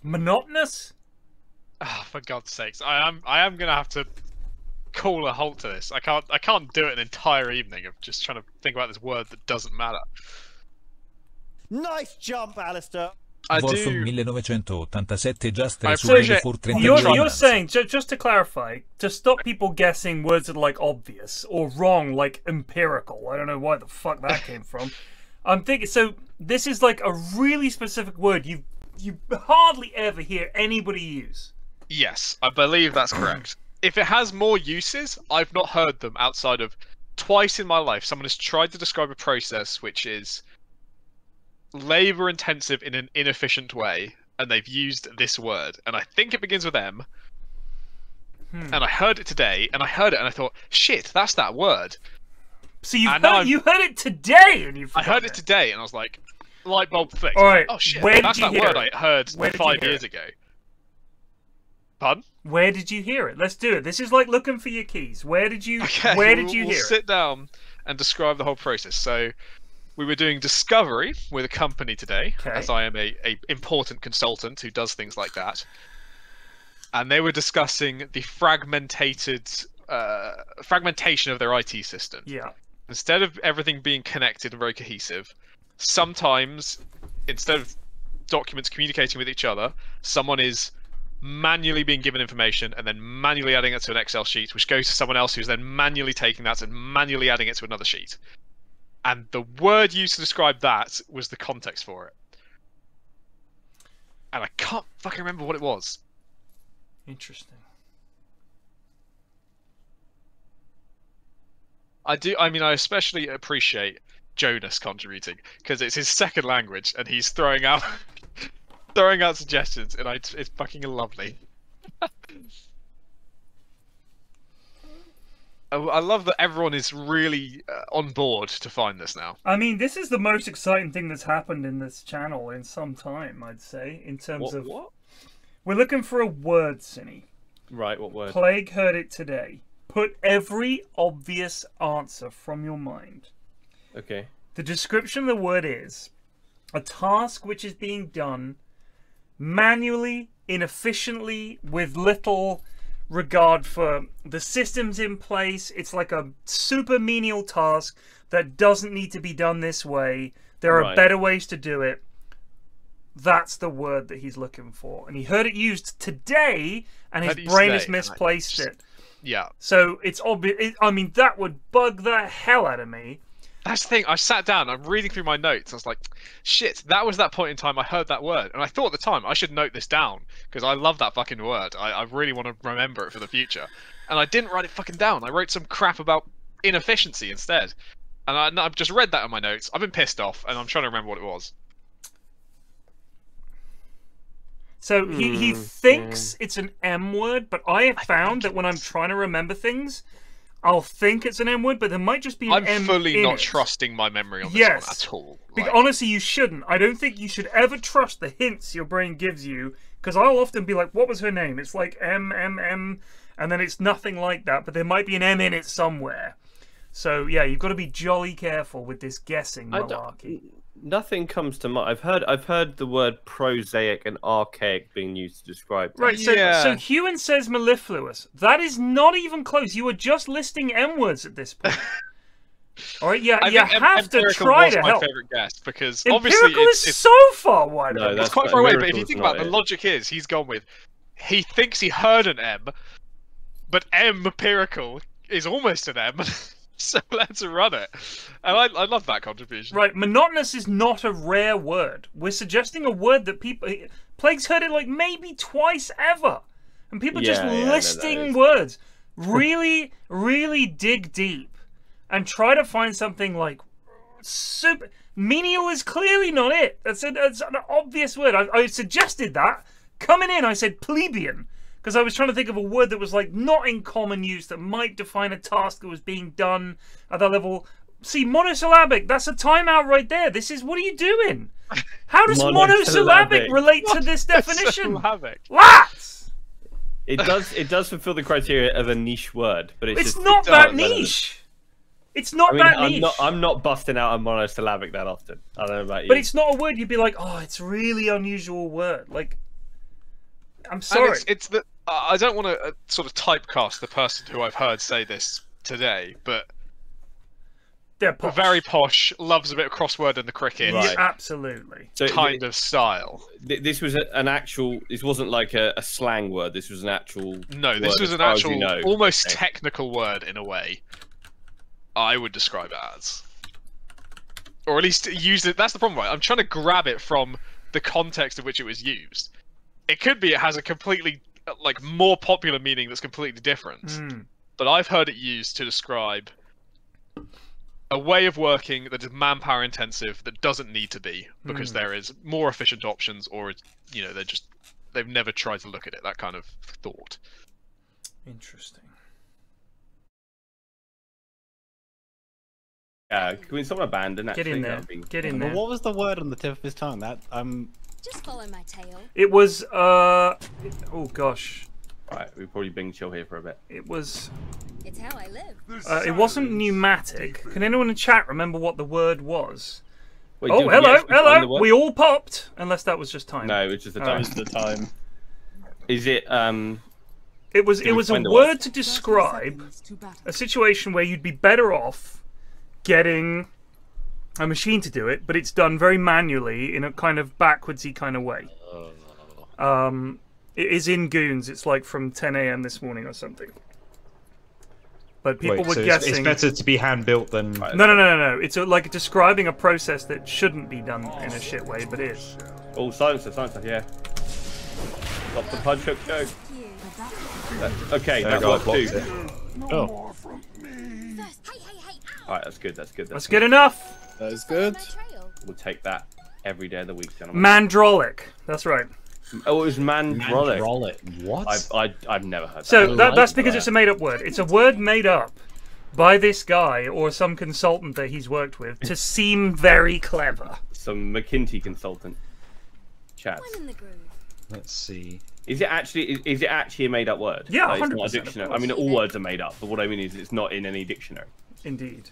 Monotonous? Oh, for God's sakes, I am gonna have to call a halt to this. I can't do it an entire evening of just trying to think about this word that doesn't matter. Nice jump, Alistair. I Wolfson do. 1987 Giuster I su appreciate- for You're saying, just to clarify, to stop people guessing words that are like obvious or wrong, like empirical. I don't know why the fuck that came from. I'm thinking, so this is like a really specific word you hardly ever hear anybody use. Yes, I believe that's correct. If it has more uses, I've not heard them outside of twice in my life. Someone has tried to describe a process which is labor intensive in an inefficient way, and they've used this word, and I think it begins with M. And I heard it today, and I heard it, and I thought, shit, that's that word. So you heard it today, and you. I heard it today, and I was like, light bulb flicked. All right, oh shit, where did that's you that hear word it? I heard Where did you 5 hear years it? ago. Pardon? Where did you hear it? Let's do it. This is like looking for your keys. Where did you? Okay, where did you we'll hear it? sit down and describe the whole process. So, we were doing discovery with a company today, Okay. as I am a important consultant who does things like that. And they were discussing the fragmentation of their IT system. Yeah. Instead of everything being connected and very cohesive, sometimes instead of documents communicating with each other, someone is manually being given information and then manually adding it to an Excel sheet, which goes to someone else who's then manually taking that and manually adding it to another sheet. And the word used to describe that was the context for it. And I can't fucking remember what it was. Interesting. I especially appreciate Jonas contributing, because it's his second language and he's throwing out suggestions, and it's fucking lovely. I love that everyone is really on board to find this now. I mean, this is the most exciting thing that's happened in this channel in some time, I'd say, in terms of... What? We're looking for a word, Cinny. Right, what word? Plague heard it today. Put every obvious answer from your mind. Okay. The description of the word is a task which is being done manually, inefficiently, with little regard for the systems in place. It's like a super menial task that doesn't need to be done this way. There are better ways to do it. That's the word that he's looking for. And he heard it used today, and his brain has misplaced it. Yeah. So it's obvious. I mean, that would bug the hell out of me. That's the thing. I sat down, I'm reading through my notes. I was like, shit, that was that point in time I heard that word. And I thought at the time, I should note this down, because I love that fucking word. I really want to remember it for the future. And I didn't write it fucking down. I wrote some crap about inefficiency instead. And I've just read that in my notes. I've been pissed off, and I'm trying to remember what it was. So he thinks it's an M word, but I have found that when I'm trying to remember things, I'll think it's an M word, but there might just be an M I'm fully in not it. trusting my memory on this one at all. Because honestly, you shouldn't. I don't think you should ever trust the hints your brain gives you, because I'll often be like, what was her name? It's like M, and then it's nothing like that, but there might be an M in it somewhere. So yeah, you've got to be jolly careful with this guessing malarkey. Nothing comes to mind. I've heard the word prosaic and archaic being used to describe that. Right, so Hewan says mellifluous. That is not even close. You were just listing M words at this point. All right, yeah, you have to try to help. My favorite guess, because Empirical obviously is so far away. No, it's quite far away. But if you think about it, the logic is he's gone with, he thinks he heard an M, but empirical is almost an M. So let's run it. And I love that contribution. Right, monotonous is not a rare word. We're suggesting a word that people... Plague's heard it like maybe twice ever. And people just listing words. Really, really dig deep. And try to find something like... super... Menial is clearly not it. That's an obvious word. I suggested that. Coming in, I said plebeian. Because I was trying to think of a word that was like not in common use that might define a task that was being done at that level. See, monosyllabic, that's a timeout right there. This is, what are you doing? How does monosyllabic relate to this definition? Lads! It does fulfill the criteria of a niche word, but it's just, not that niche. It's not that niche. I'm not busting out a monosyllabic that often. I don't know about you. But it's not a word you'd be like, oh, it's a really unusual word. Like, I'm sorry. And it's the I don't want to sort of typecast the person who I've heard say this today, but They're posh. very posh, loves a bit of crossword in the cricket, Yeah, absolutely. So kind of style. This was an actual. This wasn't like a slang word. This was an actual. No, this word was as an far as actual, you know. almost Okay. technical word in a way. I would describe it as, or at least use it. That's the problem, right? I'm trying to grab it from the context in which it was used. It could be it has a completely like more popular meaning that's completely different. But I've heard it used to describe a way of working that is manpower intensive that doesn't need to be because there is more efficient options, or you know they've never tried to look at it. That kind of thought. Interesting. Can we someone abandon that? Get in there. Get in there. What was the word on the tip of his tongue? That Just follow my tail. It was oh gosh. Right, we probably bing chill here for a bit. It was. It's how I live. It wasn't pneumatic. Can anyone in chat remember what the word was? Wait, Oh, did we hello, actually find the hello. word? We all popped, unless that was just time. No, it's just the All time. right. was the time. Is it It was we a find the word word? to describe a situation where you'd be better off getting a machine to do it, but it's done very manually in a kind of backwardsy kind of way. It is in Goons. It's like from 10 AM this morning or something. But people were so guessing. it's better to be hand built than. No. It's like describing a process that shouldn't be done in a shit way, but is. Oh, silencer, yeah. Stop the punch hook show. Okay, There that we go, I worked blocked too. it. Oh, Alright, that's good. That's good enough. that is good. My trail. We'll take that every day of the week, gentlemen. Mandrolic. That's right. Oh, it was mandrolic. Mandrolic. What? I've never heard that. So that's like because that. it's a made-up word. It's a word made up by this guy or some consultant that he's worked with to seem very clever. Some McKinsey consultant. Chat. I'm in the groove. Let's see. Is it actually a made up word? Yeah, Like, it's not a 100%, of dictionary. I course. mean, all words are made up, but what I mean is it's not in any dictionary. Indeed.